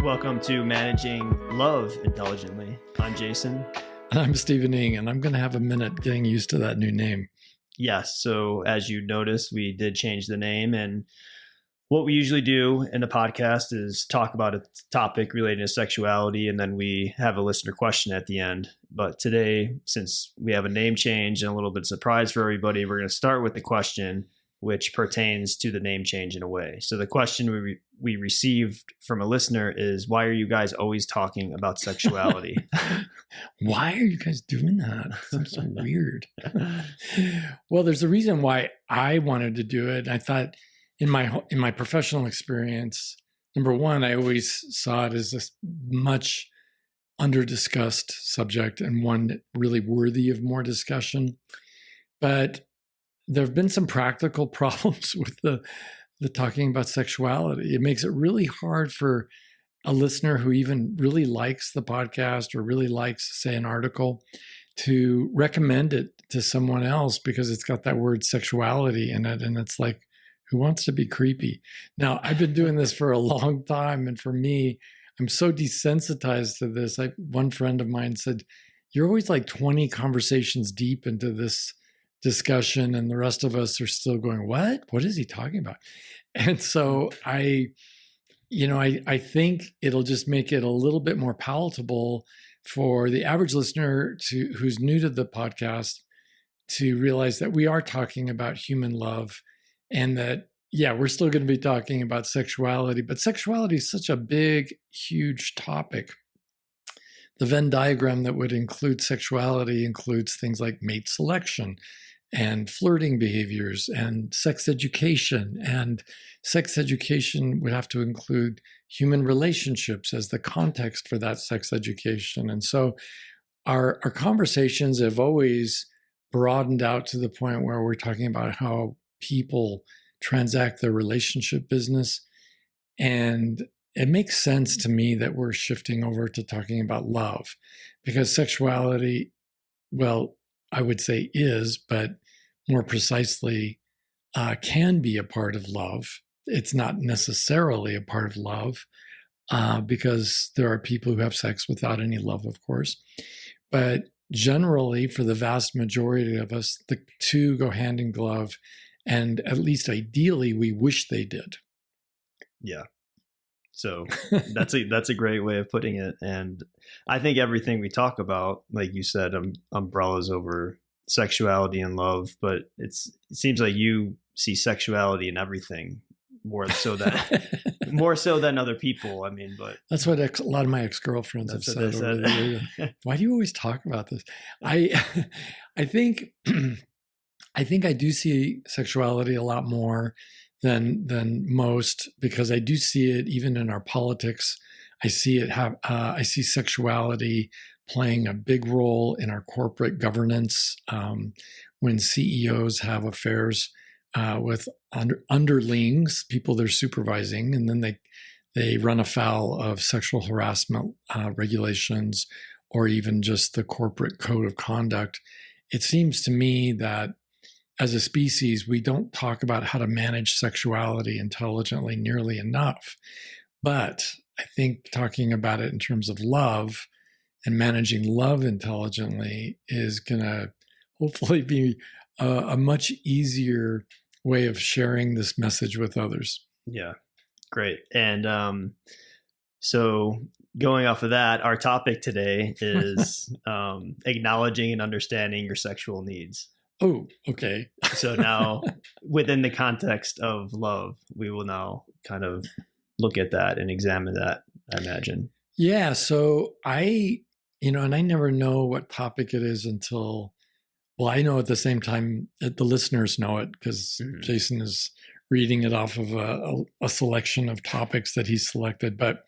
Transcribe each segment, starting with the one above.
Welcome to Managing Love Intelligently. I'm Jason. And I'm Stephen Ng, and I'm going to have a minute getting used to that new name. Yes, so as you noticed, we did change the name. And what we usually do in the podcast is talk about a topic related to sexuality, and then we have a listener question at the end. But today, since we have a name change and a little bit of surprise for everybody, we're going to start with the question, which pertains to the name change in a way. So the question we received from a listener is, why are you guys always talking about sexuality? Why are you guys doing that? It seems so weird. Well, there's a reason why I wanted to do it. I thought in my professional experience, number one, I always saw it as a much under-discussed subject and one really worthy of more discussion. But there have been some practical problems with the talking about sexuality. It makes it really hard for a listener who even really likes the podcast or really likes, say, an article to recommend it to someone else because it's got that word sexuality in it. And it's like, who wants to be creepy? Now, I've been doing this for a long time. And for me, I'm so desensitized to this. One friend of mine said, you're always like 20 conversations deep into this discussion, and the rest of us are still going, what is he talking about? And so I think it'll just make it a little bit more palatable for the average listener who's new to the podcast to realize that we are talking about human love, and that, yeah, we're still going to be talking about sexuality, but sexuality is such a big, huge topic. The Venn diagram that would include sexuality includes things like mate selection and flirting behaviors and sex education. And sex education would have to include human relationships as the context for that sex education. And so our conversations have always broadened out to the point where we're talking about how people transact their relationship business. And it makes sense to me that we're shifting over to talking about love, because sexuality, well, I would say is, but more precisely, can be a part of love. It's not necessarily a part of love because there are people who have sex without any love, of course. But generally, for the vast majority of us, the two go hand in glove, and at least ideally, we wish they did. Yeah. So that's a great way of putting it. And I think everything we talk about, like you said, umbrellas over sexuality and love, but it seems like you see sexuality in everything more so than other people. I mean, but that's what a lot of my ex-girlfriends have said over the years. Why do you always talk about this? I think I do see sexuality a lot more than most, because I do see it even in our politics. I see sexuality playing a big role in our corporate governance when CEOs have affairs with underlings, people they're supervising, and then they run afoul of sexual harassment regulations or even just the corporate code of conduct. It seems to me that as a species, we don't talk about how to manage sexuality intelligently nearly enough. But I think talking about it in terms of love and managing love intelligently is going to hopefully be a much easier way of sharing this message with others. Yeah, great. And so going off of that, our topic today is acknowledging and understanding your sexual needs. Oh, okay. So now within the context of love, we will now kind of look at that and examine that, I imagine. Yeah. So and I never know what topic it is until, well, I know at the same time that the listeners know it, because Jason is reading it off of a selection of topics that he's selected. But,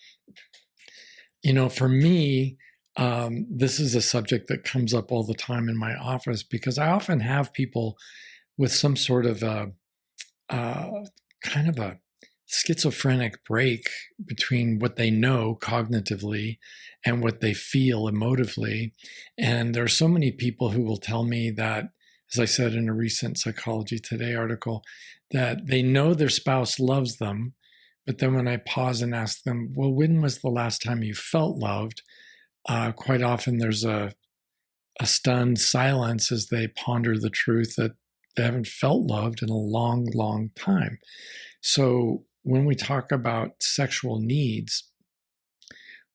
for me, this is a subject that comes up all the time in my office, because I often have people with some sort of kind of a schizophrenic break between what they know cognitively and what they feel emotively. And there are so many people who will tell me that, as I said in a recent Psychology Today article, that they know their spouse loves them, But then when I pause and ask them, well, when was the last time you felt loved? Quite often there's a stunned silence as they ponder the truth that they haven't felt loved in a long, long time. So when we talk about sexual needs,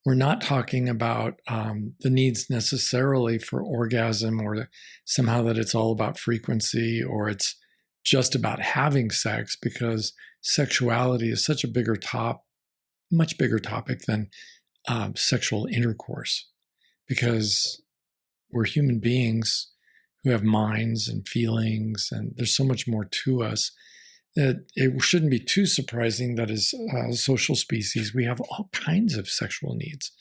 we're not talking about the needs necessarily for orgasm, or somehow that it's all about frequency, or it's just about having sex, because sexuality is such a much bigger topic than sexual intercourse, because we're human beings who have minds and feelings, and there's so much more to us that it shouldn't be too surprising that as a social species, we have all kinds of sexual needs.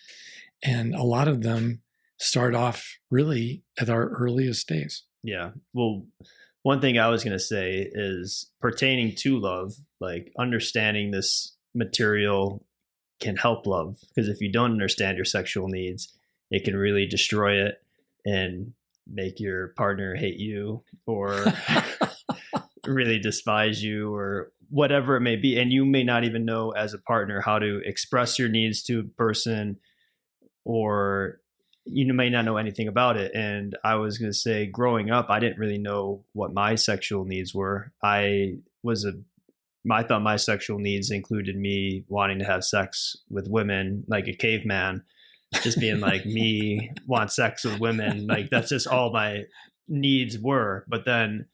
And a lot of them start off really at our earliest days. Yeah. Well, one thing I was going to say is pertaining to love, like understanding this material can help love. Because if you don't understand your sexual needs, it can really destroy it and make your partner hate you or really despise you or whatever it may be. And you may not even know as a partner how to express your needs to a person, or you may not know anything about it. And I was going to say, growing up, I didn't really know what my sexual needs were. I thought my sexual needs included me wanting to have sex with women like a caveman, just being like, me want sex with women. Like that's just all my needs were. But then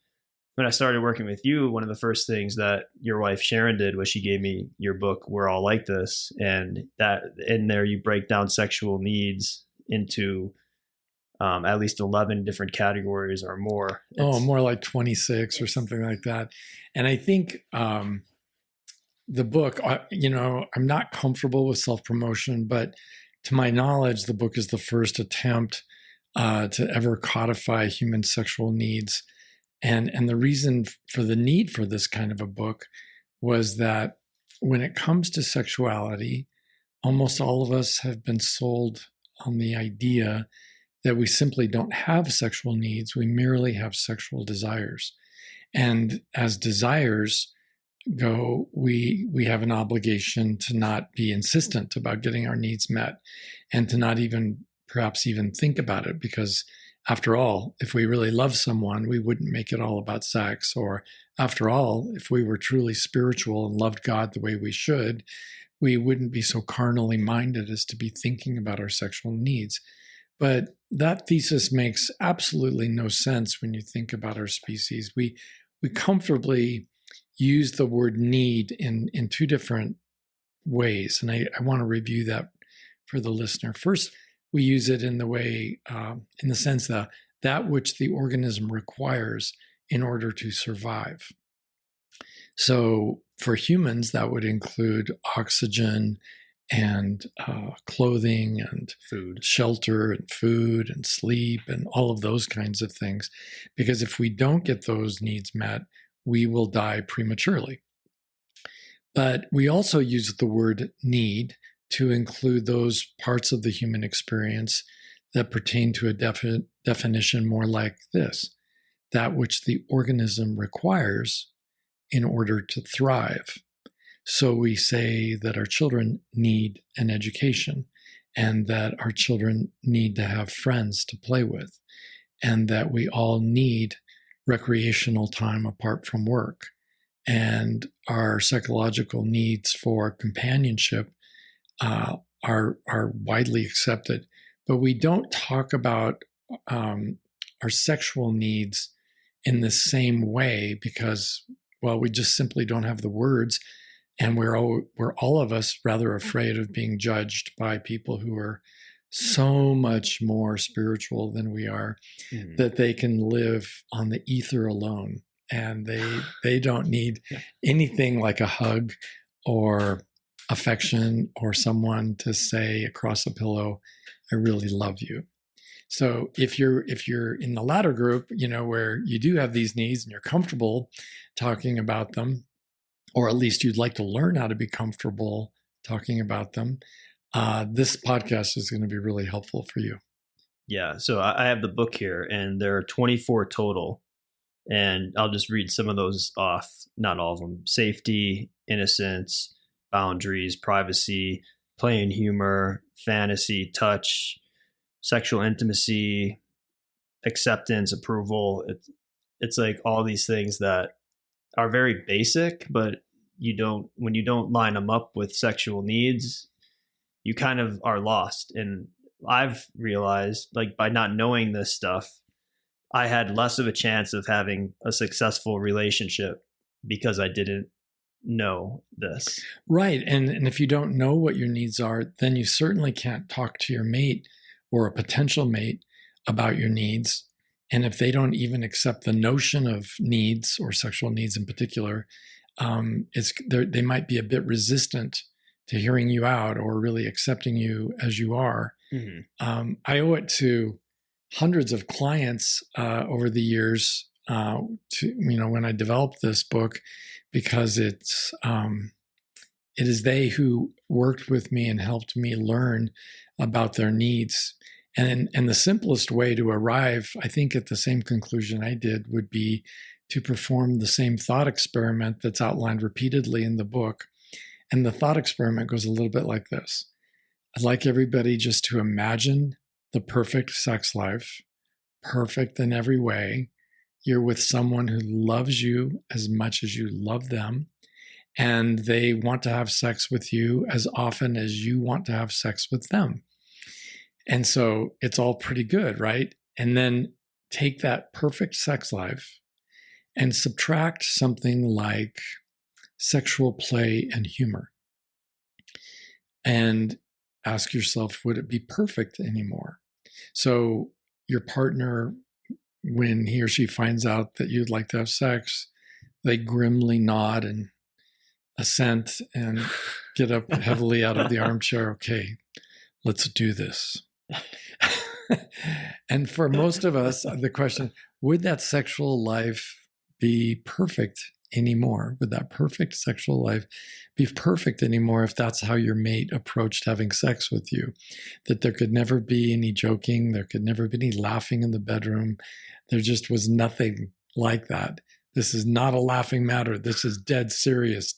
when I started working with you, one of the first things that your wife Sharon did was she gave me your book, We're All Like This. And that in there, you break down sexual needs into at least 11 different categories or more. More like 26 or something like that. And I think the book, I'm not comfortable with self-promotion, but to my knowledge, the book is the first attempt to ever codify human sexual needs. And the reason for the need for this kind of a book was that when it comes to sexuality, almost all of us have been sold on the idea that we simply don't have sexual needs. We merely have sexual desires. And as desires go, we have an obligation to not be insistent about getting our needs met, and to not perhaps even think about it, because after all, if we really love someone, we wouldn't make it all about sex. Or after all, if we were truly spiritual and loved God the way we should, we wouldn't be so carnally minded as to be thinking about our sexual needs. But that thesis makes absolutely no sense when you think about our species. We comfortably use the word need in two different ways. And I want to review that for the listener. First, we use it in the way, in the sense that which the organism requires in order to survive. So for humans, that would include oxygen and clothing and food, shelter and food and sleep and all of those kinds of things. Because if we don't get those needs met, we will die prematurely. But we also use the word need to include those parts of the human experience that pertain to a definition more like this: that which the organism requires in order to thrive. So we say that our children need an education, and that our children need to have friends to play with, and that we all need recreational time apart from work. And our psychological needs for companionship are widely accepted. But we don't talk about our sexual needs in the same way because, well, we just simply don't have the words. And we're all of us rather afraid of being judged by people who are so much more spiritual than we are, that they can live on the ether alone. And they don't need anything like a hug or affection or someone to say across a pillow, I really love you. So if you're in the latter group, where you do have these needs and you're comfortable talking about them, or at least you'd like to learn how to be comfortable talking about them, this podcast is going to be really helpful for you. Yeah. So I have the book here, and there are 24 total. And I'll just read some of those off, not all of them: safety, innocence, boundaries, privacy, play and humor, fantasy, touch, sexual intimacy, acceptance, approval. It's like all these things that are very basic, but when you don't line them up with sexual needs, you kind of are lost. And I've realized, like, by not knowing this stuff, I had less of a chance of having a successful relationship because I didn't know this. Right. And if you don't know what your needs are, then you certainly can't talk to your mate or a potential mate about your needs. And if they don't even accept the notion of needs or sexual needs in particular, they might be a bit resistant to hearing you out or really accepting you as you are. Mm-hmm. I owe it to hundreds of clients over the years when I developed this book, because it is they who worked with me and helped me learn about their needs. And the simplest way to arrive, I think, at the same conclusion I did would be to perform the same thought experiment that's outlined repeatedly in the book. And the thought experiment goes a little bit like this. I'd like everybody just to imagine the perfect sex life, perfect in every way. You're with someone who loves you as much as you love them, and they want to have sex with you as often as you want to have sex with them. And so it's all pretty good, right? And then take that perfect sex life and subtract something like sexual play and humor. And ask yourself, would it be perfect anymore? So your partner, when he or she finds out that you'd like to have sex, they grimly nod and assent and get up heavily out of the armchair. Okay, let's do this. And for most of us, the question, would that sexual life be perfect anymore? Would that perfect sexual life be perfect anymore if that's how your mate approached having sex with you? That there could never be any joking, there could never be any laughing in the bedroom. There just was nothing like that. This is not a laughing matter. This is dead serious.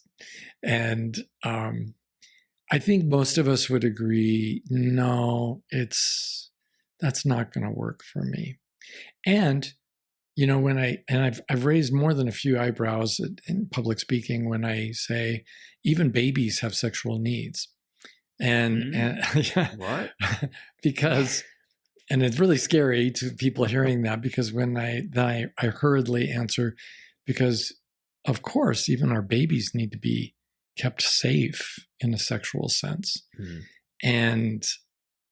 And I think most of us would agree, no, that's not going to work for me. And I've raised more than a few eyebrows in public speaking when I say even babies have sexual needs, and yeah, what? Because, and it's really scary to people hearing that, because when I hurriedly answer, because of course even our babies need to be kept safe in a sexual sense, and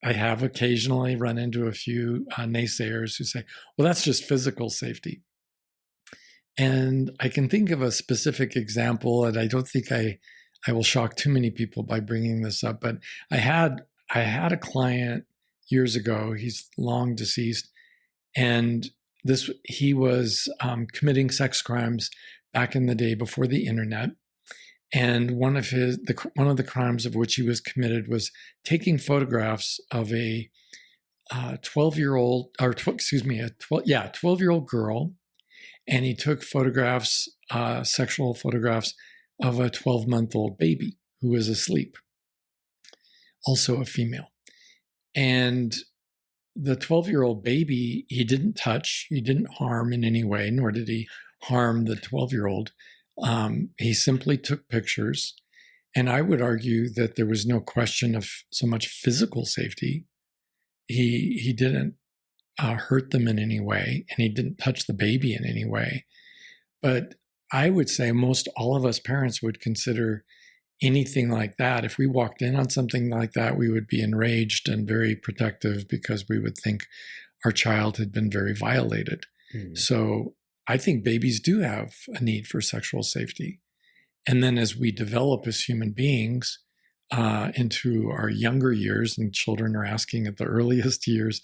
I have occasionally run into a few naysayers who say, well, that's just physical safety. And I can think of a specific example, and I don't think I will shock too many people by bringing this up, but I had a client years ago, he's long deceased, and he was committing sex crimes back in the day before the internet. And one of the crimes of which he was committed was taking photographs of a 12-year-old, or 12-year-old girl, and he took photographs, sexual photographs of a 12-month-old baby who was asleep, also a female. And the 12-year-old baby, he didn't touch, he didn't harm in any way, nor did he harm the 12-year-old. He simply took pictures, and I would argue that there was no question of so much physical safety. He didn't hurt them in any way, and he didn't touch the baby in any way. But I would say most all of us parents would consider anything like that. If we walked in on something like that, we would be enraged and very protective, because we would think our child had been very violated. So I think babies do have a need for sexual safety. And then as we develop as human beings into our younger years, and children are asking at the earliest years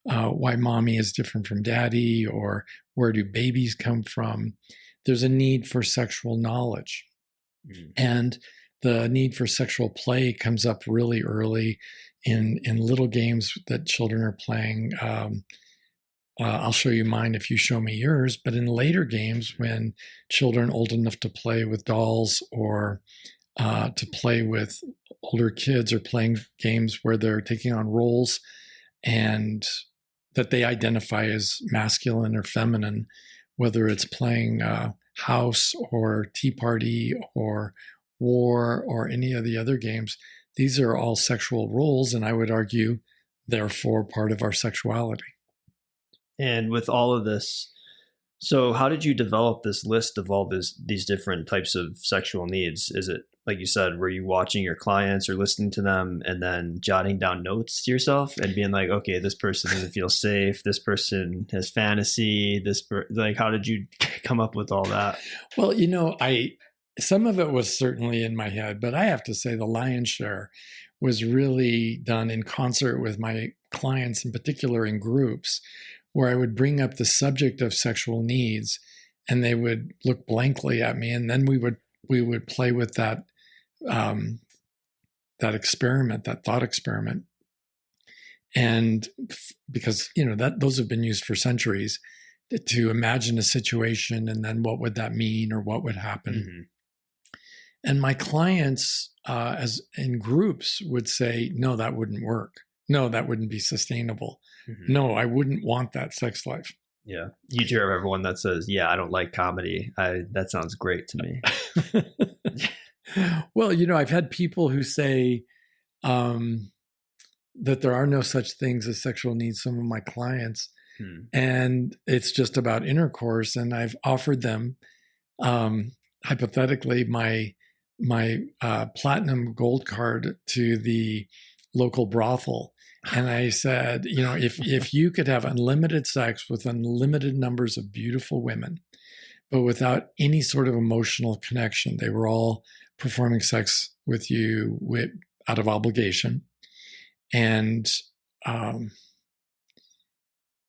why mommy is different from daddy, or where do babies come from, there's a need for sexual knowledge. And the need for sexual play comes up really early in little games that children are playing. I'll show you mine if you show me yours. But in later games, when children old enough to play with dolls or to play with older kids or playing games where they're taking on roles and that they identify as masculine or feminine, whether it's playing House or Tea Party or War or any of the other games. These are all sexual roles, and I would argue, therefore, part of our sexuality. And with all of this, so how did you develop this list of all these different types of sexual needs? Is it, like you said, were you watching your clients or listening to them and then jotting down notes to yourself and being like, okay, this person doesn't feel safe, this person has fantasy, like, how did you come up with all that? Well, some of it was certainly in my head, but I have to say the lion's share was really done in concert with my clients, in particular in groups, where I would bring up the subject of sexual needs and they would look blankly at me. And then we would play with that experiment, that thought experiment. And because, those have been used for centuries, to imagine a situation and then what would that mean or what would happen. Mm-hmm. And my clients, as in groups, would say, no, that wouldn't work. No, that wouldn't be sustainable. Mm-hmm. No, I wouldn't want that sex life. Yeah. You hear of everyone that says, yeah, I don't like comedy. That sounds great to me. Well, I've had people who say that there are no such things as sexual needs, some of my clients, and it's just about intercourse. And I've offered them, hypothetically, my platinum gold card to the local brothel. And I said, if you could have unlimited sex with unlimited numbers of beautiful women, but without any sort of emotional connection, they were all performing sex with you out of obligation. And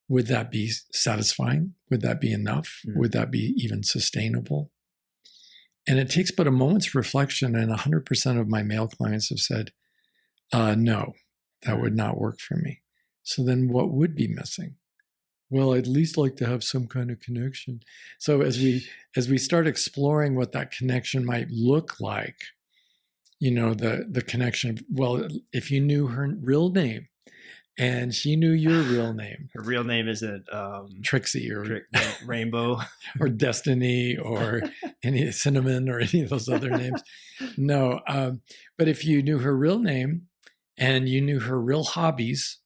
would that be satisfying? Would that be enough? Mm-hmm. Would that be even sustainable? And it takes but a moment's reflection, and 100% of my male clients have said, no, that would not work for me. So then what would be missing? Well, I'd at least like to have some kind of connection. So as we start exploring what that connection might look like, the connection, well, if you knew her real name and she knew your real name. Her real name isn't Trixie or Rainbow or Destiny or any Cinnamon or any of those other names. No, but if you knew her real name and you knew her real hobbies,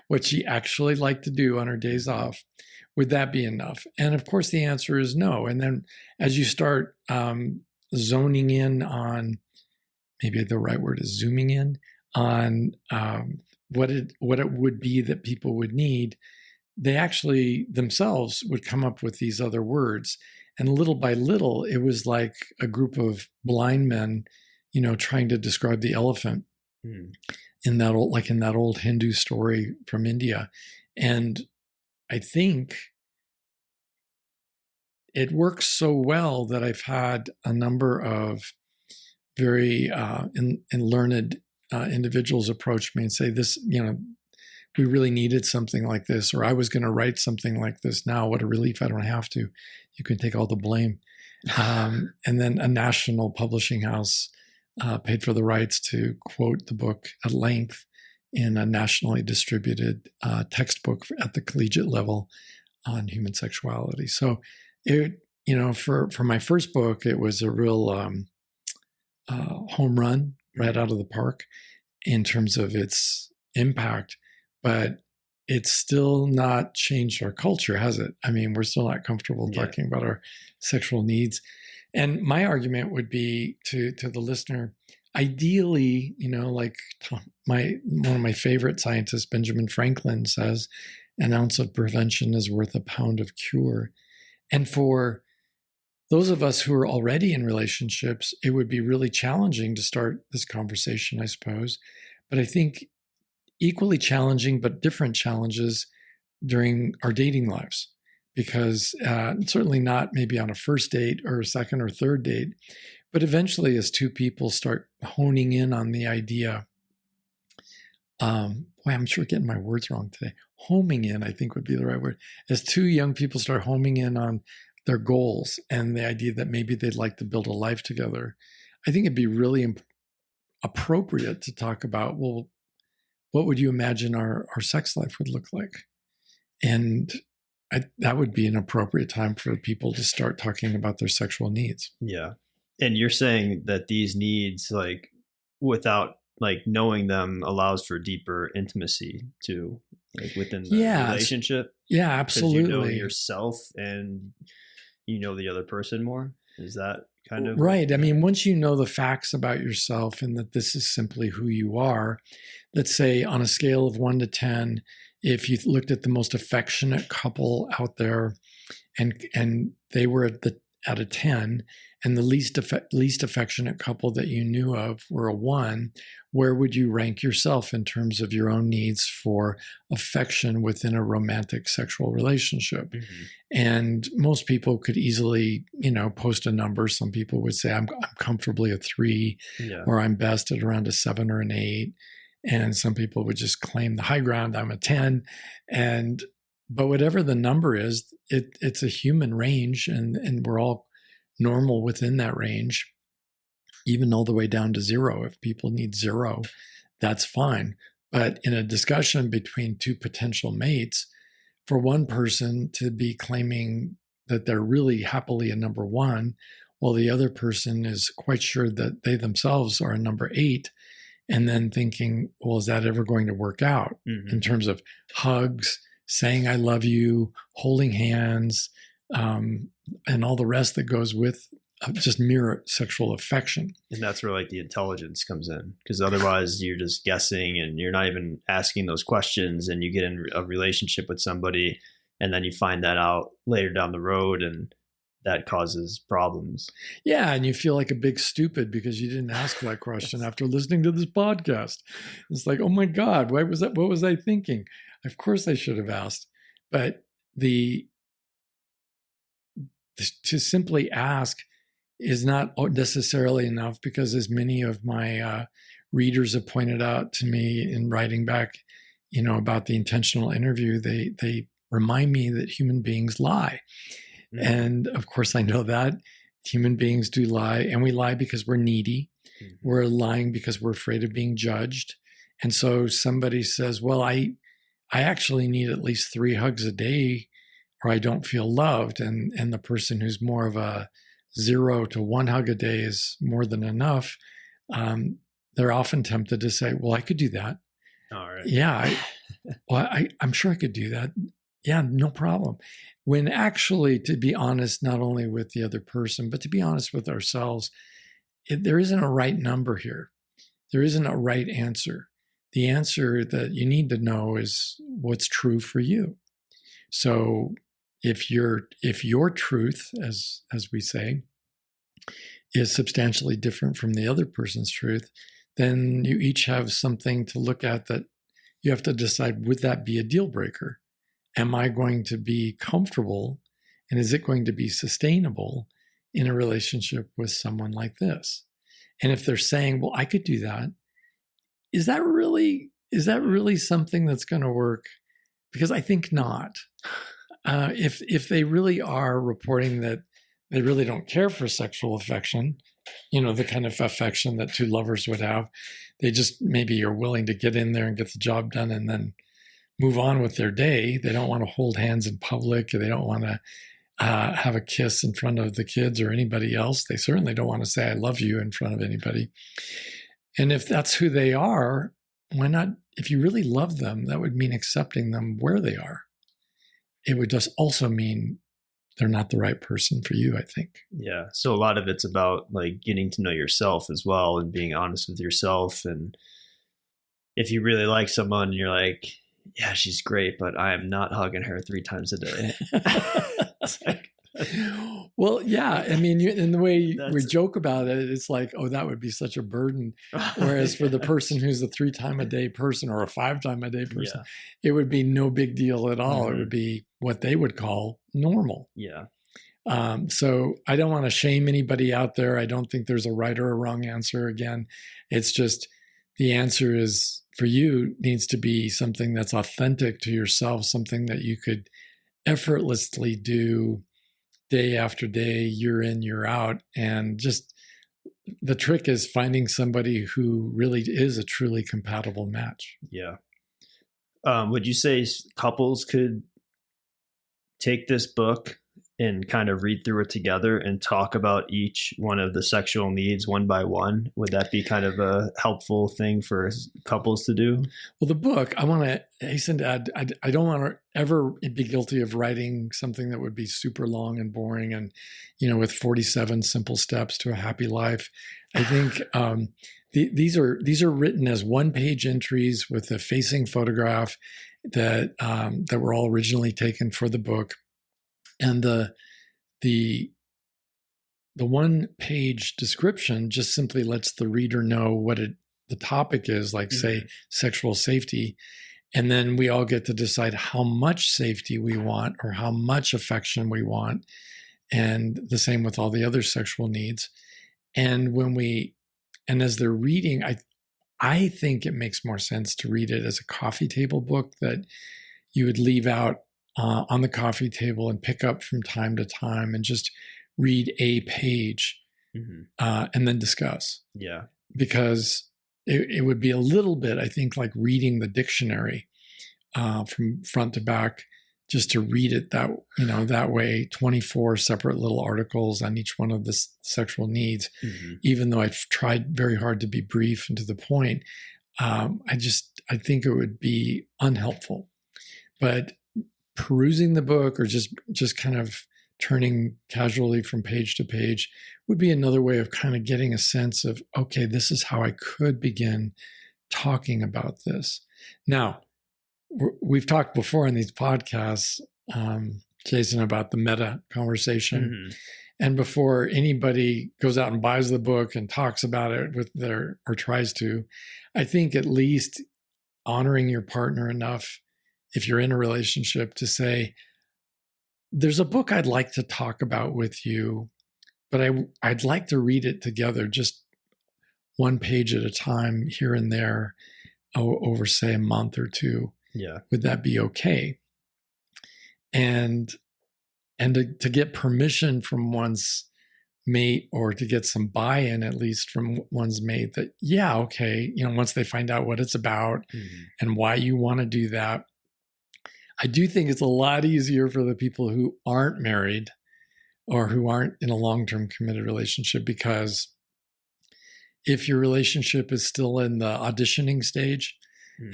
what she actually liked to do on her days off, would that be enough? And of course, the answer is no. And then as you start zoning in on, maybe the right word is zooming in on what it would be that people would need, they actually themselves would come up with these other words. And little by little, it was like a group of blind men, trying to describe the elephant in that old Hindu story from India. And I think it works so well that I've had a number of very learned individuals approach me and say, this, we really needed something like this, or I was going to write something like this. Now, what a relief I don't have to. You can take all the blame. And then a national publishing house paid for the rights to quote the book at length in a nationally distributed textbook at the collegiate level on human sexuality. So it, for my first book, it was a real home run right out of the park in terms of its impact, but it's still not changed our culture, has it? I mean, we're still not comfortable talking about our sexual needs. And my argument would be to the listener, ideally, like one of my favorite scientists, Benjamin Franklin, says, an ounce of prevention is worth a pound of cure. And for those of us who are already in relationships, it would be really challenging to start this conversation, I suppose. But I think equally challenging, but different challenges during our dating lives, because certainly not maybe on a first date or a second or third date, but eventually as two people start honing in on the idea, boy, I'm sure getting my words wrong today. Homing in, I think would be the right word. As two young people start homing in on their goals and the idea that maybe they'd like to build a life together, I think it'd be really appropriate to talk about, well, what would you imagine our sex life would look like? And that would be an appropriate time for people to start talking about their sexual needs. Yeah. And you're saying that these needs, like, without like knowing them, allows for deeper intimacy too, like within the relationship. Yeah, absolutely. You know yourself and you know the other person more. Is that kind of right? I mean, once you know the facts about yourself and that this is simply who you are, let's say on a scale of 1 to 10, if you looked at the most affectionate couple out there and they were at a 10, and the least affectionate couple that you knew of were a 1, where would you rank yourself in terms of your own needs for affection within a romantic sexual relationship? Mm-hmm. And most people could easily, post a number. Some people would say, I'm comfortably a 3, or I'm best at around a 7 or an 8. And some people would just claim the high ground, I'm a 10. But whatever the number is, it's a human range, and we're all normal within that range, even all the way down to 0. If people need 0, that's fine. But in a discussion between two potential mates, for one person to be claiming that they're really happily a number 1, while the other person is quite sure that they themselves are a number 8, and then thinking, well, is that ever going to work out in terms of hugs, saying I love you, holding hands, and all the rest that goes with just mere sexual affection. And that's where like the intelligence comes in, because otherwise you're just guessing and you're not even asking those questions, and you get in a relationship with somebody and then you find that out later down the road, and that causes problems. Yeah, and you feel like a big stupid because you didn't ask that question after listening to this podcast. It's like, oh my God, what was I thinking? Of course I should have asked. But to simply ask is not necessarily enough, because as many of my readers have pointed out to me in writing back, about the intentional interview, they remind me that human beings lie. Mm-hmm. And of course I know that human beings do lie, and we lie because we're needy. Mm-hmm. We're lying because we're afraid of being judged. And so somebody says, well, I actually need at least 3 hugs a day or I don't feel loved. And the person who's more of a 0 to 1 hug a day is more than enough. They're often tempted to say, well, I could do that. All right. Yeah. I'm sure I could do that. Yeah, no problem. When actually, to be honest, not only with the other person, but to be honest with ourselves, there isn't a right number here. There isn't a right answer. The answer that you need to know is what's true for you. So if your truth, as we say, is substantially different from the other person's truth, then you each have something to look at that you have to decide, would that be a deal breaker? Am I going to be comfortable, and is it going to be sustainable in a relationship with someone like this? And if they're saying, well, I could do that, is that really something that's going to work? Because I think not. If they really are reporting that they really don't care for sexual affection, the kind of affection that 2 lovers would have, they just maybe are willing to get in there and get the job done and then move on with their day. They don't want to hold hands in public, or they don't want to have a kiss in front of the kids or anybody else. They certainly don't want to say I love you in front of anybody. And if that's who they are, why not? If you really love them, that would mean accepting them where they are. It would just also mean they're not the right person for you, I think. Yeah. So a lot of it's about like getting to know yourself as well, and being honest with yourself. And if you really like someone, you're like, yeah, she's great, but I am not hugging her 3 times a day. Well, yeah. I mean, in the way we joke about it, it's like, oh, that would be such a burden. Whereas for the person who's a 3-time-a-day person or a 5-time-a-day person, it would be no big deal at all. Mm-hmm. It would be what they would call normal. Yeah. So I don't want to shame anybody out there. I don't think there's a right or a wrong answer. Again, it's just the answer is, for you, needs to be something that's authentic to yourself, something that you could effortlessly do day after day, year in, year out, and just the trick is finding somebody who really is a truly compatible match. Yeah. Would you say couples could take this book and kind of read through it together and talk about each one of the sexual needs one by one? Would that be kind of a helpful thing for couples to do? Well, the book, I want to hasten to add, I don't want to ever be guilty of writing something that would be super long and boring and, with 47 simple steps to a happy life. I think these are written as one-page entries with a facing photograph that were all originally taken for the book. And the one-page description just simply lets the reader know what the topic is, like say sexual safety. And then we all get to decide how much safety we want or how much affection we want. And the same with all the other sexual needs. And as they're reading, I think it makes more sense to read it as a coffee table book that you would leave out on the coffee table and pick up from time to time and just read a page and then discuss. Yeah. Because it would be a little bit, I think, like reading the dictionary from front to back, just to read it that way, 24 separate little articles on each one of the sexual needs. Even though I've tried very hard to be brief and to the point, I think it would be unhelpful. But perusing the book or just kind of turning casually from page to page would be another way of kind of getting a sense of, okay, this is how I could begin talking about this. Now, we've talked before in these podcasts, Jason, about the meta conversation. And before anybody goes out and buys the book and talks about it or tries to, I think at least honoring your partner enough, if you're in a relationship, to say, there's a book I'd like to talk about with you, but I'd like to read it together, just one page at a time here and there over, say, a month or two. Yeah. Would that be okay? And to get permission from one's mate, or to get some buy-in at least from one's mate that, yeah, okay, once they find out what it's about and why you want to do that. I do think it's a lot easier for the people who aren't married or who aren't in a long-term committed relationship, because if your relationship is still in the auditioning stage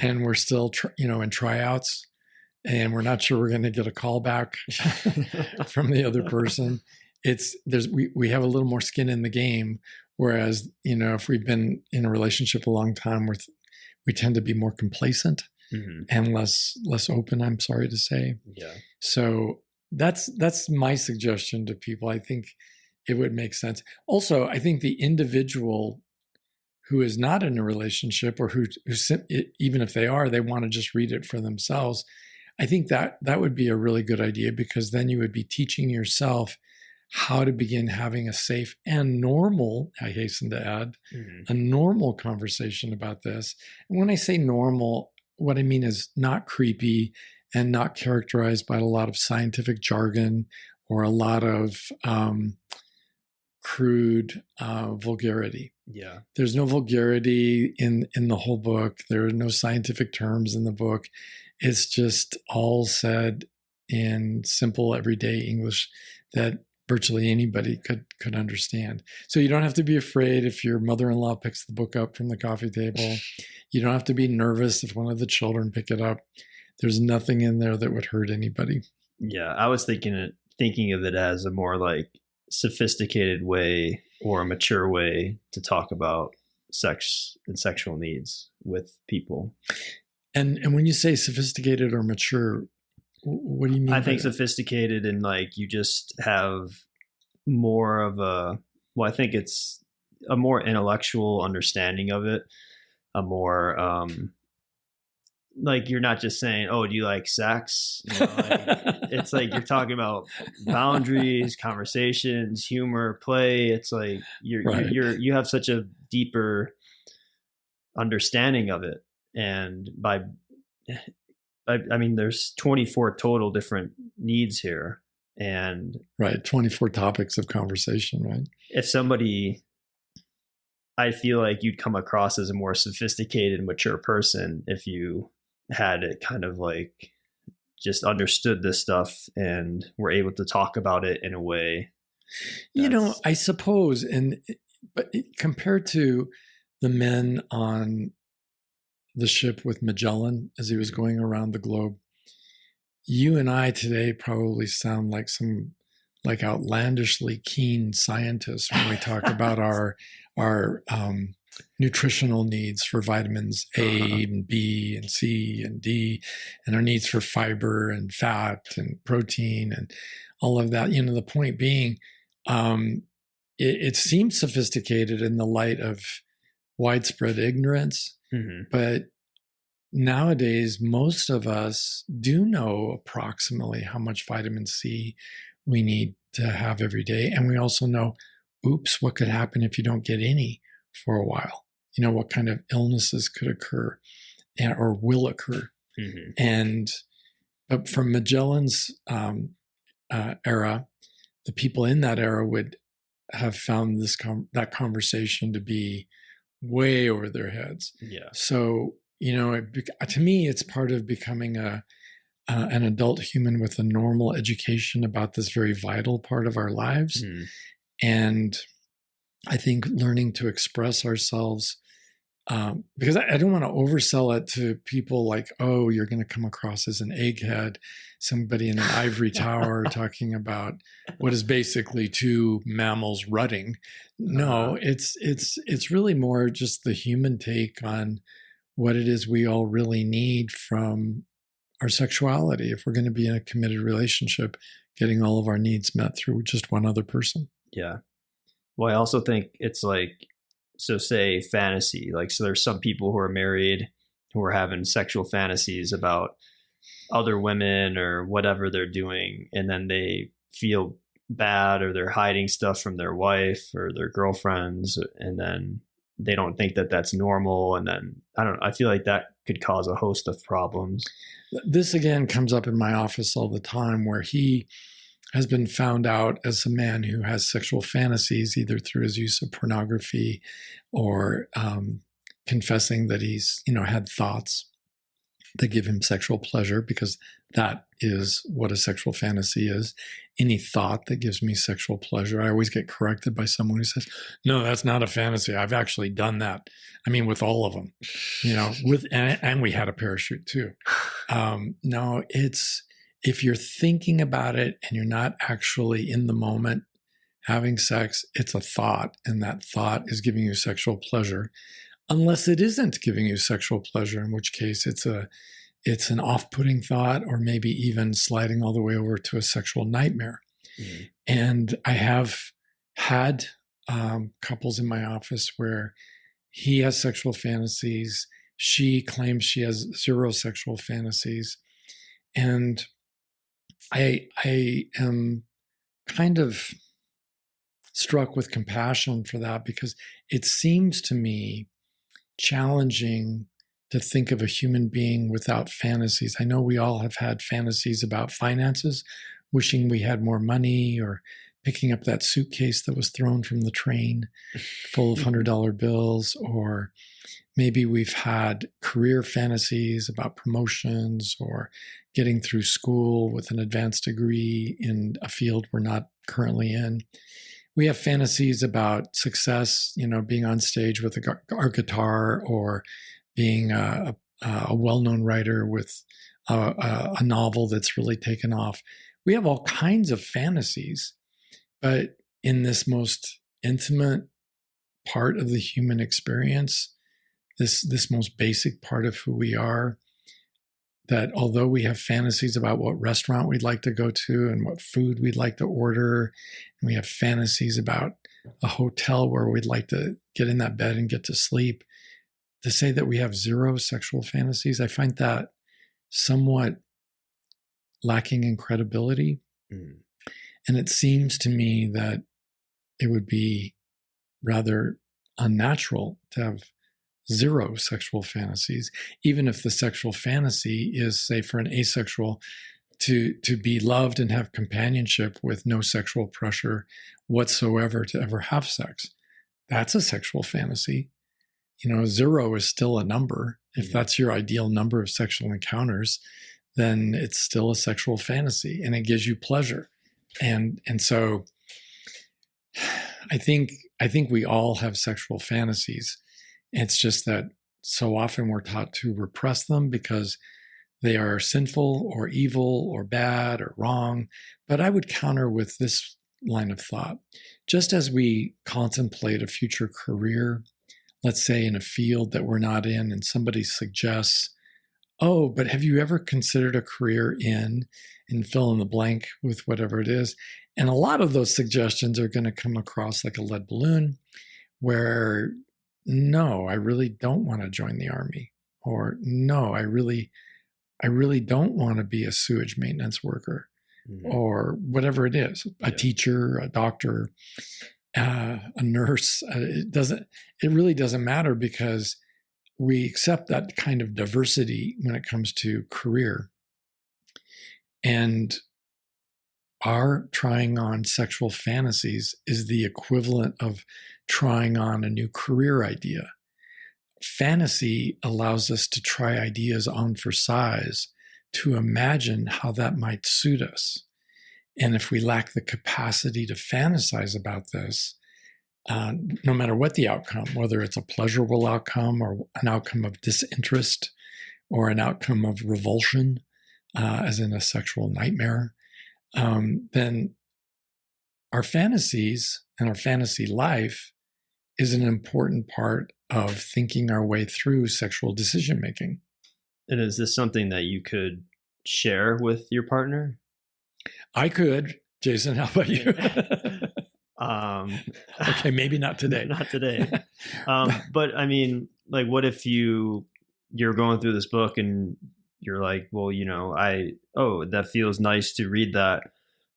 and we're still, in tryouts, and we're not sure we're going to get a call back from the other person, we have a little more skin in the game. Whereas, if we've been in a relationship a long time, we tend to be more complacent and less open, I'm sorry to say. Yeah. So that's my suggestion to people. I think it would make sense. Also, I think the individual who is not in a relationship, or who even if they are, they want to just read it for themselves, I think that would be a really good idea, because then you would be teaching yourself how to begin having a safe and normal, I hasten to add, a normal conversation about this. And when I say normal, what I mean is not creepy and not characterized by a lot of scientific jargon or a lot of crude vulgarity. Yeah. There's no vulgarity in the whole book. There are no scientific terms in the book. It's just all said in simple, everyday English that virtually anybody could understand. So you don't have to be afraid if your mother-in-law picks the book up from the coffee table. You don't have to be nervous if one of the children pick it up. There's nothing in there that would hurt anybody. Yeah, I was thinking of it as a more like sophisticated way or a mature way to talk about sex and sexual needs with people. And when you say sophisticated or mature, what do you mean? I think sophisticated, and like you just have more of I think it's a more intellectual understanding of it, a more like you're not just saying, "Oh, do you like sex?" It's like you're talking about boundaries, conversations, humor, play. It's like you have such a deeper understanding of it, and I mean, there's 24 total different needs here, and 24 topics of conversation, right? If somebody I feel like you'd come across as a more sophisticated, mature person if you had it kind of like just understood this stuff and were able to talk about it in a way that's I suppose, but compared to the men on the ship with Magellan as he was going around the globe, you and I today probably sound like some like outlandishly keen scientists when we talk about our nutritional needs for vitamins A and B and C and D, and our needs for fiber and fat and protein and all of that. The point being, it seems sophisticated in the light of widespread ignorance, mm-hmm. but nowadays, most of us do know approximately how much vitamin C we need to have every day. And we also know, oops, what could happen if you don't get any for a while? What kind of illnesses could occur or will occur. Mm-hmm. But from Magellan's era, the people in that era would have found that conversation to be way over their heads. Yeah. So, to me, it's part of becoming an adult human with a normal education about this very vital part of our lives. Mm. And I think learning to express ourselves, because I don't want to oversell it to people like, oh, you're going to come across as an egghead, somebody in an ivory tower talking about what is basically two mammals rutting. No, it's really more just the human take on what it is we all really need from our sexuality if we're going to be in a committed relationship, getting all of our needs met through just one other person. Yeah. Well, I also think it's like, so say fantasy, like, so there's some people who are married who are having sexual fantasies about other women or whatever they're doing, and then they feel bad or they're hiding stuff from their wife or their girlfriends, and then they don't think that that's normal. And then I feel like that could cause a host of problems. This again comes up in my office all the time, where he has been found out as a man who has sexual fantasies, either through his use of pornography or confessing that he's, had thoughts that give him sexual pleasure, because that is what a sexual fantasy is. Any thought that gives me sexual pleasure. I always get corrected by someone who says, no, that's not a fantasy. I've actually done that. I mean, with all of them, and we had a parachute too. No, it's, if you're thinking about it and you're not actually in the moment having sex, it's a thought, and that thought is giving you sexual pleasure. Unless it isn't giving you sexual pleasure, in which case it's an off-putting thought, or maybe even sliding all the way over to a sexual nightmare. Mm-hmm. And I have had couples in my office where he has sexual fantasies. She claims she has zero sexual fantasies. And I am kind of struck with compassion for that, because it seems to me challenging to think of a human being without fantasies. I know we all have had fantasies about finances, wishing we had more money, or picking up that suitcase that was thrown from the train full of $100 bills, or maybe we've had career fantasies about promotions or getting through school with an advanced degree in a field we're not currently in. We have fantasies about success, being on stage with our guitar, or being a well-known writer with a novel that's really taken off. We have all kinds of fantasies, but in this most intimate part of the human experience, this most basic part of who we are, that although we have fantasies about what restaurant we'd like to go to and what food we'd like to order, and we have fantasies about a hotel where we'd like to get in that bed and get to sleep, to say that we have zero sexual fantasies, I find that somewhat lacking in credibility. Mm. And it seems to me that it would be rather unnatural to have zero sexual fantasies, even if the sexual fantasy is, say, for an asexual, to be loved and have companionship with no sexual pressure whatsoever to ever have sex. that's a sexual fantasy. 0 is still a number. If that's your ideal number of sexual encounters, then it's still a sexual fantasy and it gives you pleasure. And so I think we all have sexual fantasies. It's just that so often we're taught to repress them because they are sinful or evil or bad or wrong. But I would counter with this line of thought. Just as we contemplate a future career, let's say in a field that we're not in, and somebody suggests, oh, but have you ever considered a career in, and fill in the blank with whatever it is? And a lot of those suggestions are going to come across like a lead balloon where, no, I really don't want to join the army. Or no, I really don't want to be a sewage maintenance worker, or whatever it is, a teacher, a doctor, a nurse. It really doesn't matter, because we accept that kind of diversity when it comes to career. And our trying on sexual fantasies is the equivalent of trying on a new career idea. Fantasy allows us to try ideas on for size, to imagine how that might suit us. And if we lack the capacity to fantasize about this, no matter what the outcome, whether it's a pleasurable outcome or an outcome of disinterest or an outcome of revulsion, as in a sexual nightmare, then our fantasies and our fantasy life is an important part of thinking our way through sexual decision making. And is this something that you could share with your partner? I could. Jason, how about you? Okay, maybe not today. Not today. But I mean, like, what if you're going through this book and you're like, well, that feels nice to read that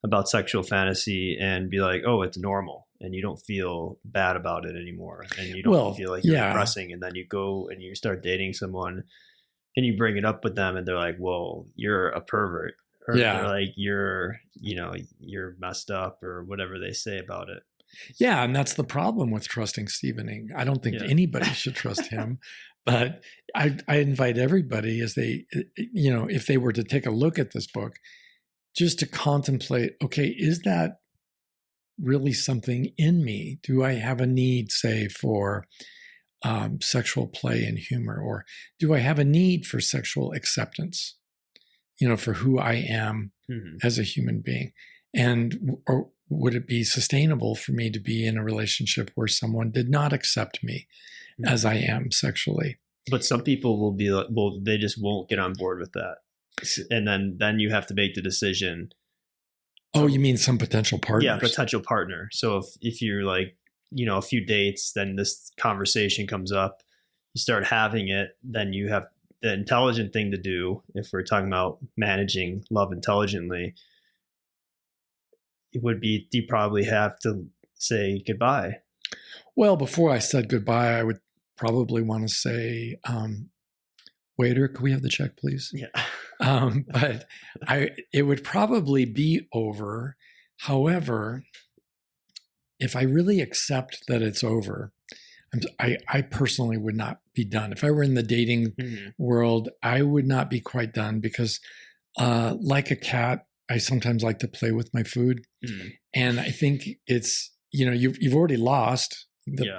about sexual fantasy and be like, oh, it's normal, and you don't feel bad about it anymore, and you don't feel like you're depressing, and then you go and you start dating someone and you bring it up with them and they're like, well, you're a pervert, or they're like, you're messed up, or whatever they say about it. Yeah, and that's the problem with trusting Stevening. I don't think anybody should trust him, but I invite everybody, as they, if they were to take a look at this book, just to contemplate, okay, is that really something in me? Do I have a need, say, for sexual play and humor? Or do I have a need for sexual acceptance, for who I am as a human being? Or would it be sustainable for me to be in a relationship where someone did not accept me as I am sexually? But some people will be like, well, they just won't get on board with that. And then you have to make the decision. Oh, you mean some potential partners? Yeah, potential partner. So if you're like, a few dates, then this conversation comes up, you start having it, then you have the intelligent thing to do. If we're talking about managing love intelligently, it would be, you probably have to say goodbye. Well, before I said goodbye, I would probably want to say, waiter, could we have the check, please? Yeah. But it would probably be over. However, if I really accept that it's over, I personally would not be done. If I were in the dating world, I would not be quite done, because like a cat, I sometimes like to play with my food. And I think it's, you've already lost.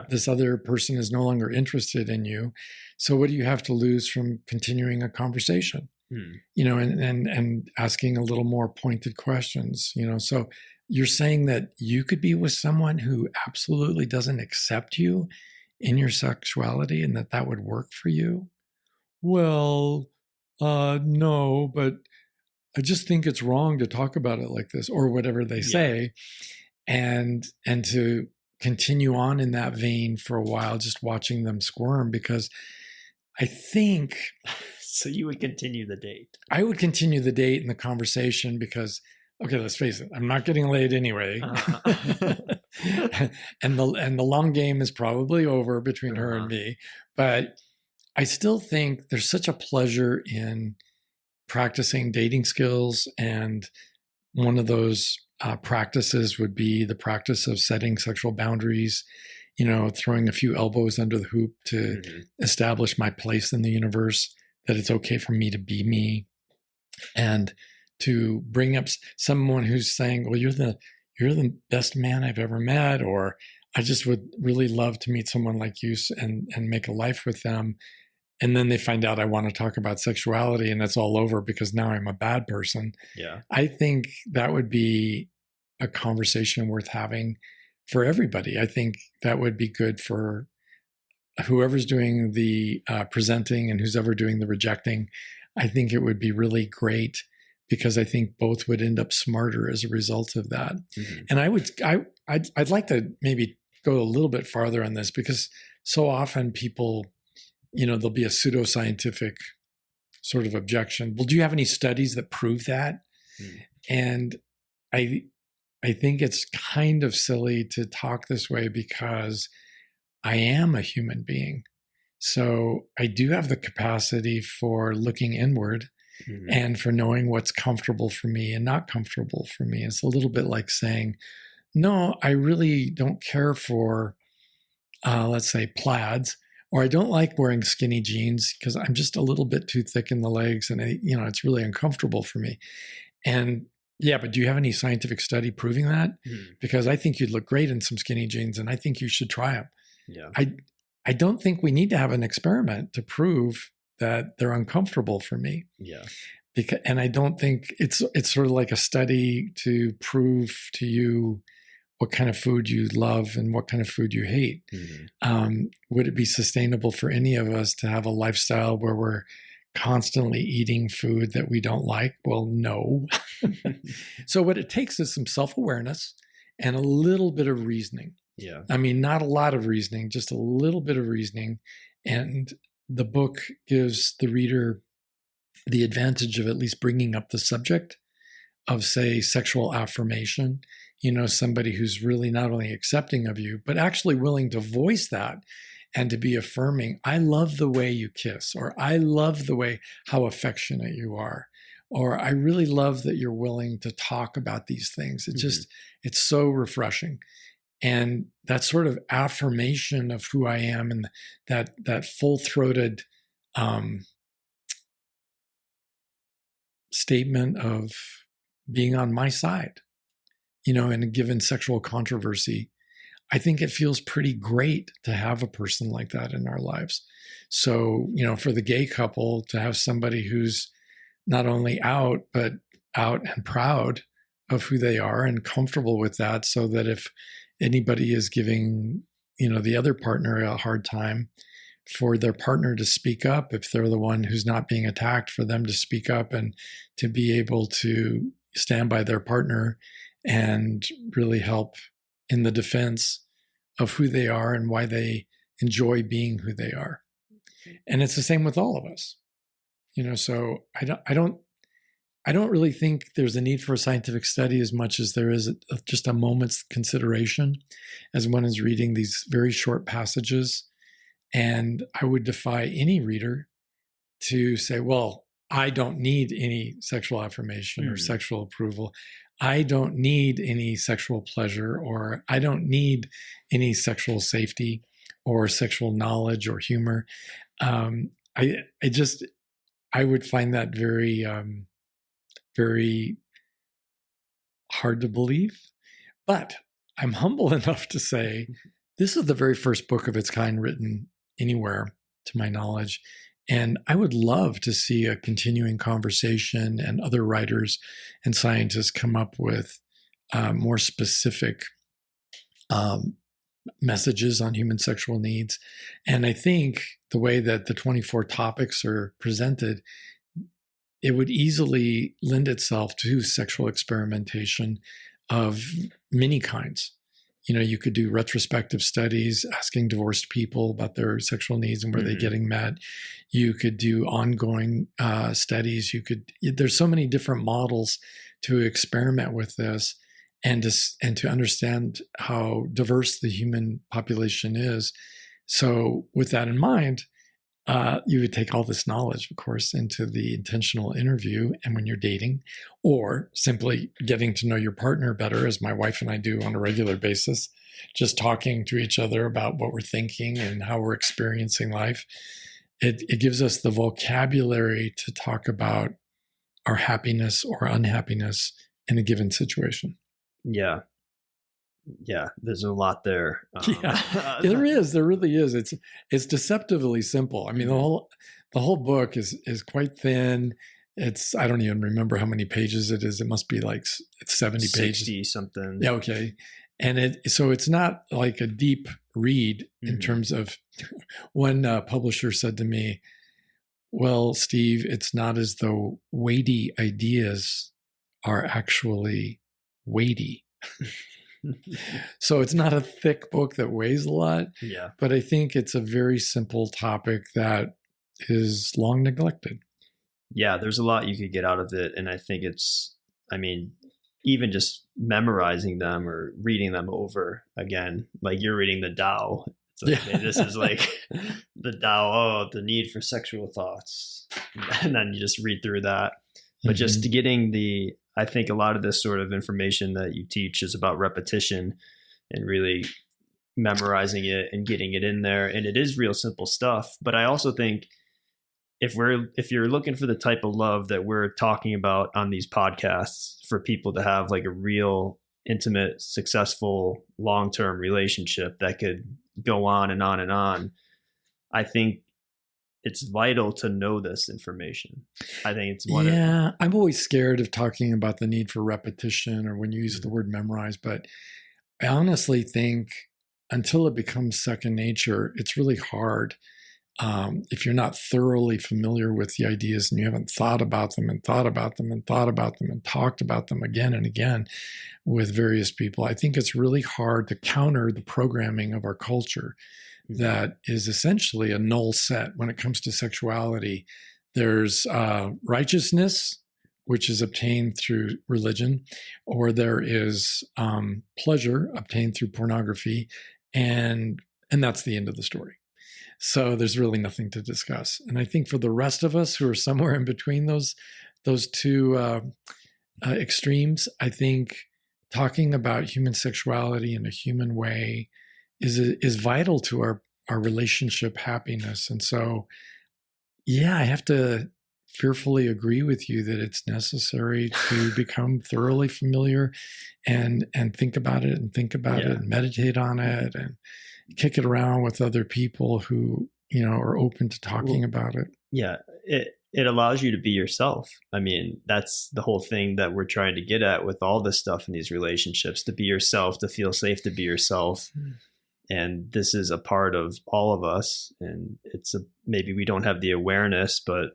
This other person is no longer interested in you. So what do you have to lose from continuing a conversation? And asking a little more pointed questions, So you're saying that you could be with someone who absolutely doesn't accept you in your sexuality, and that would work for you? Well, no, but I just think it's wrong to talk about it like this, or whatever they say. And to continue on in that vein for a while, just watching them squirm, because I think... So you would continue the date? I would continue the date and the conversation, because, okay, let's face it, I'm not getting laid anyway. and the long game is probably over between her and me. But I still think there's such a pleasure in practicing dating skills, and one of those practices would be the practice of setting sexual boundaries throwing a few elbows under the hoop to establish my place in the universe, that it's okay for me to be me, and to bring up someone who's saying, well, you're the best man I've ever met, or I just would really love to meet someone like you and make a life with them. And then they find out I want to talk about sexuality, and it's all over because now I'm a bad person. Yeah. I think that would be a conversation worth having for everybody. I think that would be good for whoever's doing the presenting and who's ever doing the rejecting. I think it would be really great, because I think both would end up smarter as a result of that. And I'd like to maybe go a little bit farther on this, because so often people, there'll be a pseudoscientific sort of objection. Well, do you have any studies that prove that? And I think it's kind of silly to talk this way, because I am a human being. So I do have the capacity for looking inward and for knowing what's comfortable for me and not comfortable for me. It's a little bit like saying, no, I really don't care for, let's say, plaids, or I don't like wearing skinny jeans because I'm just a little bit too thick in the legs, and it's really uncomfortable for me. And yeah, but do you have any scientific study proving that? Because I think you'd look great in some skinny jeans, and I think you should try them. Yeah. I don't think we need to have an experiment to prove that they're uncomfortable for me. Yeah. And I don't think it's sort of like a study to prove to you what kind of food you love and what kind of food you hate. Would it be sustainable for any of us to have a lifestyle where we're constantly eating food that we don't like? Well, no. So what it takes is some self-awareness and a little bit of reasoning. Yeah. I mean, not a lot of reasoning, just a little bit of reasoning. And the book gives the reader the advantage of at least bringing up the subject of, say, sexual affirmation. Somebody who's really not only accepting of you, but actually willing to voice that and to be affirming. I love the way you kiss, or I love the way how affectionate you are, or I really love that you're willing to talk about these things. It's so refreshing. And that sort of affirmation of who I am, and that full-throated statement of being on my side, in a given sexual controversy, I think it feels pretty great to have a person like that in our lives. So, for the gay couple to have somebody who's not only out, but out and proud of who they are and comfortable with that, so that if anybody is giving, the other partner a hard time, for their partner to speak up, if they're the one who's not being attacked, for them to speak up and to be able to stand by their partner and really help in the defense of who they are and why they enjoy being who they are. And it's the same with all of us. So I don't really think there's a need for a scientific study as much as there is just a moment's consideration as one is reading these very short passages. And I would defy any reader to say, well, I don't need any sexual affirmation or sexual approval. I don't need any sexual pleasure, or I don't need any sexual safety or sexual knowledge or humor. I would find that very, very hard to believe. But I'm humble enough to say this is the very first book of its kind written anywhere, to my knowledge. And I would love to see a continuing conversation and other writers and scientists come up with more specific messages on human sexual needs. And I think the way that the 24 topics are presented, it would easily lend itself to sexual experimentation of many kinds. You could do retrospective studies asking divorced people about their sexual needs and were they getting met. You could do ongoing studies. There's so many different models to experiment with this, and to understand how diverse the human population is. So with that in mind, you would take all this knowledge, of course, into the intentional interview and when you're dating, or simply getting to know your partner better, as my wife and I do on a regular basis, just talking to each other about what we're thinking and how we're experiencing life. It gives us the vocabulary to talk about our happiness or unhappiness in a given situation. Yeah. Yeah, there's a lot there. Yeah, there is. There really is. It's deceptively simple. I mean, the whole book is quite thin. I don't even remember how many pages it is. It must be like it's 70 pages. 60 something. Yeah, okay. And so it's not like a deep read in terms of. One publisher said to me, "Well, Steve, it's not as though weighty ideas are actually weighty." So it's not a thick book that weighs a lot, Yeah. but I think it's a very simple topic that is long neglected. Yeah, there's a lot you could get out of it. And I think even just memorizing them or reading them over again, like you're reading the Tao. It's like, Yeah. this is like the Tao, the need for sexual thoughts. And then you just read through that. But just getting I think a lot of this sort of information that you teach is about repetition and really memorizing it and getting it in there. And it is real simple stuff. But I also think if you're looking for the type of love that we're talking about on these podcasts, for people to have like a real intimate, successful, long-term relationship that could go on and on and on, I think it's vital to know this information. I think it's one. Yeah, I'm always scared of talking about the need for repetition or when you use the word memorize, but I honestly think until it becomes second nature, it's really hard. If you're not thoroughly familiar with the ideas and you haven't thought about them and thought about them and thought about them and talked about them again and again with various people, I think it's really hard to counter the programming of our culture that is essentially a null set when it comes to sexuality. There's righteousness, which is obtained through religion, or there is pleasure obtained through pornography, and that's the end of the story. So there's really nothing to discuss. And I think for the rest of us who are somewhere in between those two extremes, I think talking about human sexuality in a human way is vital to our relationship happiness. And so, yeah, I have to fearfully agree with you that it's necessary to become thoroughly familiar and think about it and meditate on it and kick it around with other people who, are open to talking about it. Yeah. It allows you to be yourself. I mean, that's the whole thing that we're trying to get at with all this stuff in these relationships, to be yourself, to feel safe to be yourself. And this is a part of all of us. And maybe we don't have the awareness, but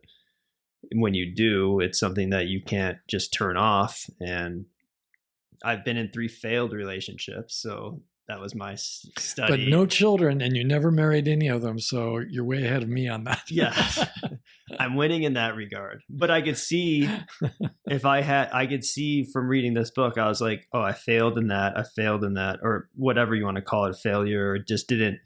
when you do, it's something that you can't just turn off. And I've been in 3 failed relationships. So that was my study. But no children, and you never married any of them. So you're way ahead of me on that. Yeah. I'm winning in that regard. But I could see I could see from reading this book, I was like, oh, I failed in that, or whatever you want to call it, failure, or just didn't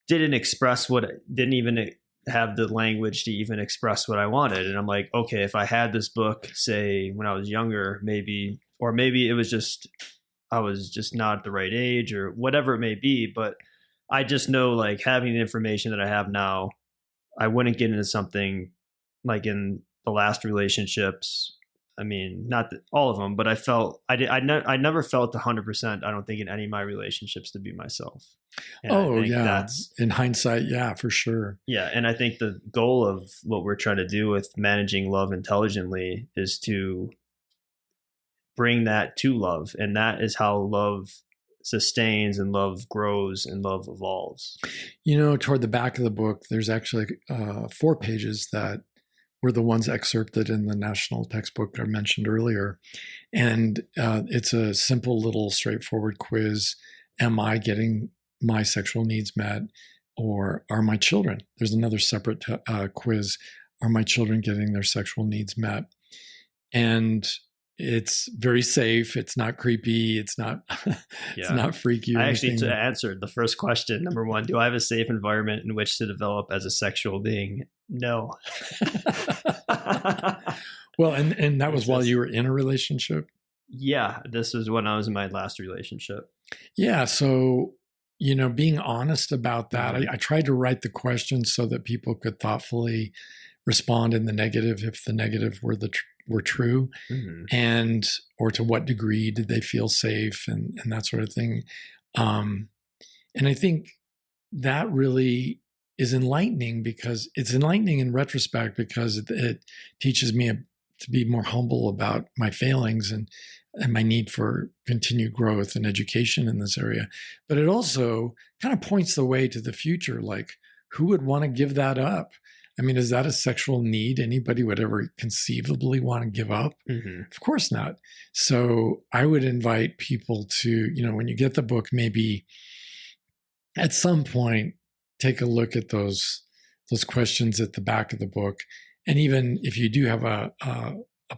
express didn't even have the language to even express what I wanted. And I'm like, okay, if I had this book, say when I was younger, maybe it was just, I was just not at the right age or whatever it may be. But I just know, like, having the information that I have now, I wouldn't get into something like in the last relationships. I mean, not all of them, but I never felt 100%, I don't think, in any of my relationships to be myself. And yeah. That's in hindsight. Yeah, for sure. Yeah. And I think the goal of what we're trying to do with managing love intelligently is to bring that to love. And that is how love sustains and love grows and love evolves. Toward the back of the book, there's actually 4 pages that were the ones excerpted in the national textbook I mentioned earlier. And it's a simple little straightforward quiz. Am I getting my sexual needs met? Or are my children? There's another separate quiz. Are my children getting their sexual needs met? And It's very safe. It's not creepy. It's not, it's Yeah. not freaky or I actually anything. answered the first question. Number one, do I have a safe environment in which to develop as a sexual being? No. Well, and that was It's while just- you were in a relationship? Yeah, this was when I was in my last relationship. Yeah. So, being honest about that, Mhm. I tried to write the questions so that people could thoughtfully respond in the negative if the negative were true, Mhm. and or to what degree did they feel safe and that sort of thing. Um, and I think that really is enlightening, because it's enlightening in retrospect, because it teaches me to be more humble about my failings and my need for continued growth and education in this area. But it also kind of points the way to the future. Like, who would want to give that up? I mean, is that a sexual need anybody would ever conceivably want to give up? Mhm. Of course not. So I would invite people to, when you get the book, maybe at some point take a look at those questions at the back of the book. And even if you do have a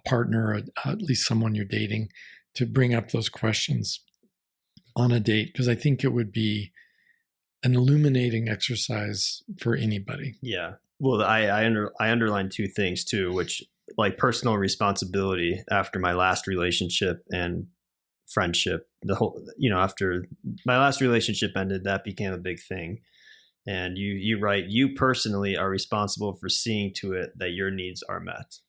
partner, or at least someone you're dating, to bring up those questions on a date, because I think it would be an illuminating exercise for anybody. Yeah. Well, I underlined two things too, which like personal responsibility after my last relationship and friendship. The whole, after my last relationship ended, that became a big thing. And you write, you personally are responsible for seeing to it that your needs are met.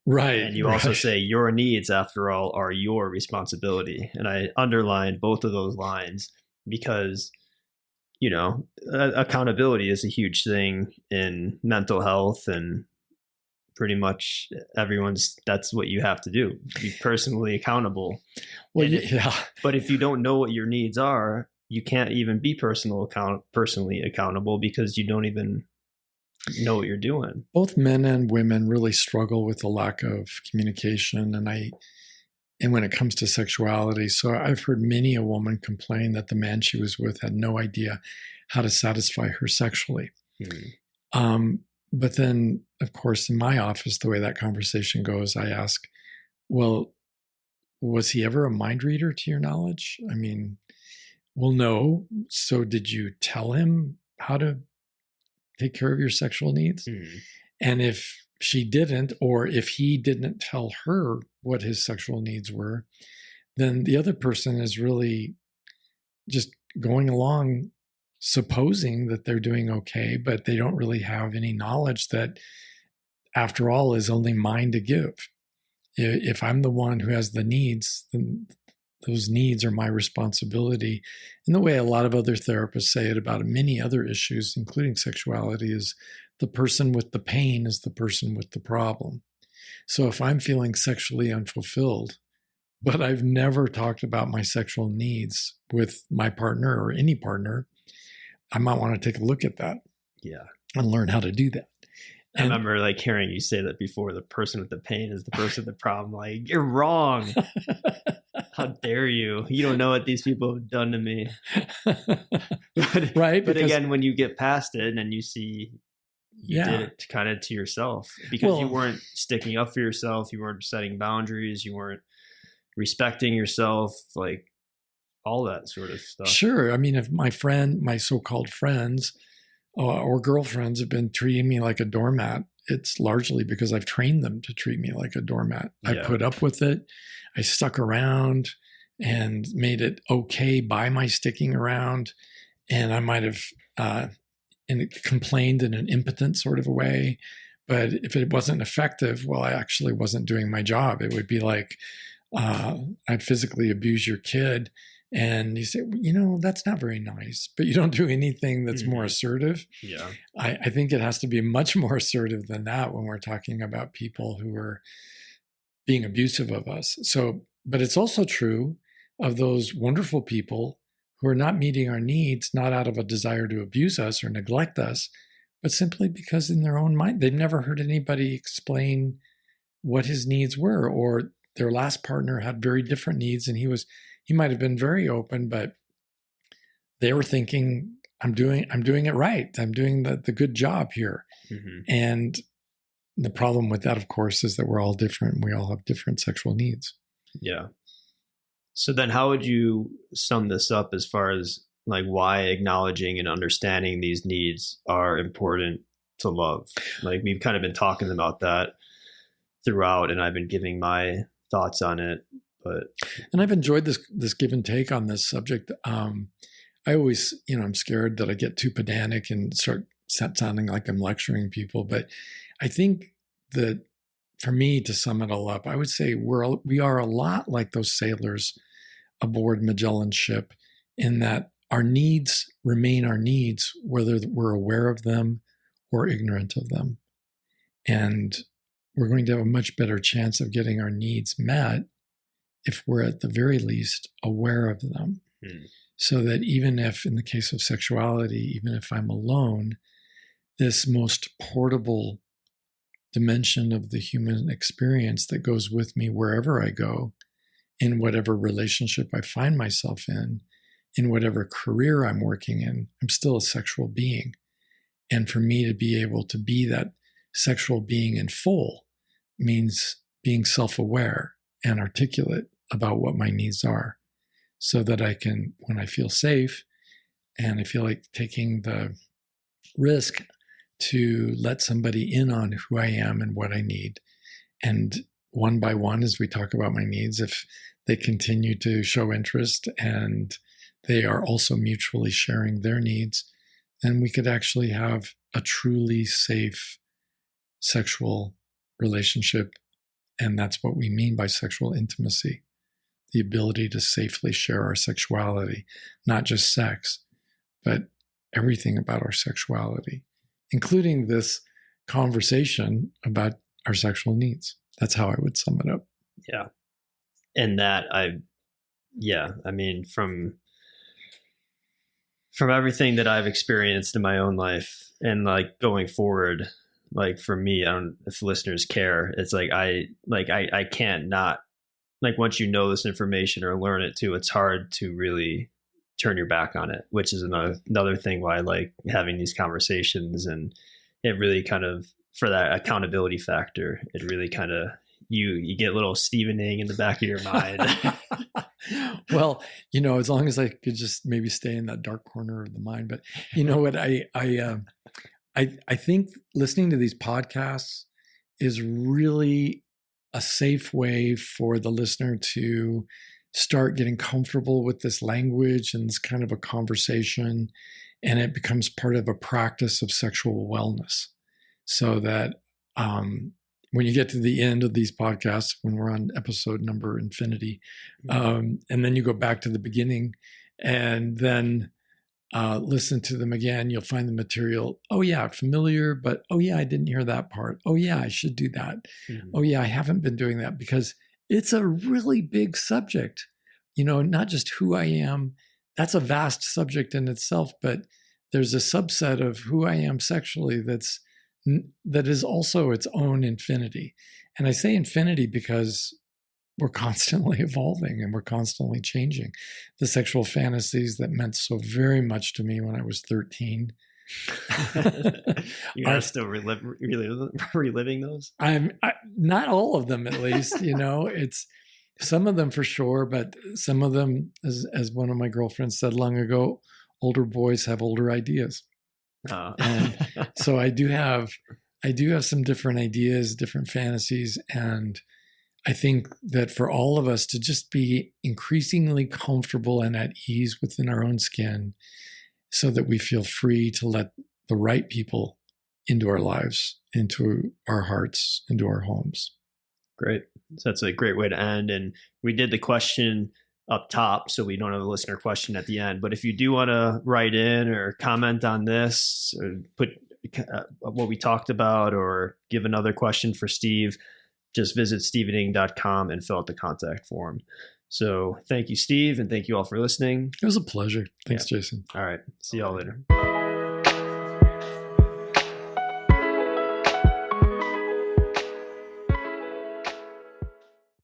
Right. And you also say your needs, after all, are your responsibility. And I underlined both of those lines because, accountability is a huge thing in mental health, and pretty much that's what you have to do. Be personally accountable. Well, yeah. But if you don't know what your needs are, you can't even be personally accountable, because you don't even know what you're doing. Both men and women really struggle with the lack of communication, and when it comes to sexuality. So I've heard many a woman complain that the man she was with had no idea how to satisfy her sexually. Mm-hmm. But then, of course, in my office, the way that conversation goes, I ask, well, was he ever a mind reader to your knowledge? I mean, well, no. So did you tell him how to take care of your sexual needs? Mm-hmm. And if she didn't, or if he didn't tell her what his sexual needs were, then the other person is really just going along supposing that they're doing okay, but they don't really have any knowledge that, after all, is only mine to give. If I'm the one who has the needs, then those needs are my responsibility. And the way a lot of other therapists say it about many other issues, including sexuality, is the person with the pain is the person with the problem. So if I'm feeling sexually unfulfilled, but I've never talked about my sexual needs with my partner or any partner, I might want to take a look at that. Yeah. And learn how to do that. I remember like hearing you say that before, the person with the pain is the person with the problem. Like, you're wrong. How dare you? You don't know what these people have done to me. Right. But again, when you get past it and then you see you did it kind of to yourself, because you weren't sticking up for yourself. You weren't setting boundaries. You weren't respecting yourself, like all that sort of stuff. Sure. I mean, if my so-called friends or girlfriends have been treating me like a doormat, it's largely because I've trained them to treat me like a doormat. Yeah. I put up with it. I stuck around and made it okay by my sticking around. And I might have complained in an impotent sort of a way. But if it wasn't effective, well, I actually wasn't doing my job. It would be like, I'd physically abuse your kid. And you say, that's not very nice, but you don't do anything that's more assertive. Yeah. I think it has to be much more assertive than that when we're talking about people who are being abusive of us. So, but it's also true of those wonderful people who are not meeting our needs, not out of a desire to abuse us or neglect us, but simply because in their own mind, they've never heard anybody explain what his needs were, or their last partner had very different needs, and he might have been very open, but they were thinking, I'm doing it right. I'm doing the good job here. Mm-hmm. And the problem with that, of course, is that we're all different. And we all have different sexual needs. Yeah. So then how would you sum this up as far as like why acknowledging and understanding these needs are important to love? Like we've kind of been talking about that throughout, and I've been giving my thoughts on it. And I've enjoyed this give and take on this subject. I always, I'm scared that I get too pedantic and start sounding like I'm lecturing people. But I think that for me, to sum it all up, I would say we are a lot like those sailors aboard Magellan's ship, in that our needs remain our needs, whether we're aware of them or ignorant of them. And we're going to have a much better chance of getting our needs met if we're at the very least aware of them. So that even if, in the case of sexuality, even if I'm alone, this most portable dimension of the human experience that goes with me wherever I go, in whatever relationship I find myself in whatever career I'm working in, I'm still a sexual being. And for me to be able to be that sexual being in full means being self-aware and articulate about what my needs are, so that I can, when I feel safe and I feel like taking the risk to let somebody in on who I am and what I need. And one by one, as we talk about my needs, if they continue to show interest and they are also mutually sharing their needs, then we could actually have a truly safe sexual relationship. And that's what we mean by sexual intimacy, the ability to safely share our sexuality, not just sex, but everything about our sexuality, including this conversation about our sexual needs. That's how I would sum it up. Yeah. And that I mean, from everything that I've experienced in my own life and like going forward, like for me, I don't, if listeners care, it's like, I can't not, like once you know this information or learn it too, it's hard to really turn your back on it, which is another thing why I like having these conversations. And it really kind of, for that accountability factor, it really kind of, you get a little Stevening in the back of your mind. Well, as long as I could just maybe stay in that dark corner of the mind. But you know what, I think listening to these podcasts is really a safe way for the listener to start getting comfortable with this language and this kind of a conversation, and it becomes part of a practice of sexual wellness. So that when you get to the end of these podcasts, when we're on episode number infinity, and then you go back to the beginning and then listen to them again, you'll find the material, oh yeah, familiar, but oh yeah, I didn't hear that part. Oh yeah, I should do that. Oh yeah, I haven't been doing that, because it's a really big subject. Not just who I am, that's a vast subject in itself, but there's a subset of who I am sexually that is also its own infinity. And I say infinity because we're constantly evolving and we're constantly changing. The sexual fantasies that meant so very much to me when I was 13. You are still reliving those? Not all of them, at least. It's some of them for sure, but some of them, as one of my girlfriends said long ago, older boys have older ideas. And so I do have some different ideas, different fantasies, and I think that for all of us to just be increasingly comfortable and at ease within our own skin, so that we feel free to let the right people into our lives, into our hearts, into our homes. Great. So that's a great way to end. And we did the question up top, so we don't have a listener question at the end. But if you do want to write in or comment on this, or put what we talked about, or give another question for Steve, just visit stevening.com and fill out the contact form. So thank you, Steve, and thank you all for listening. It was a pleasure. Thanks, Jason. All right. See y'all later.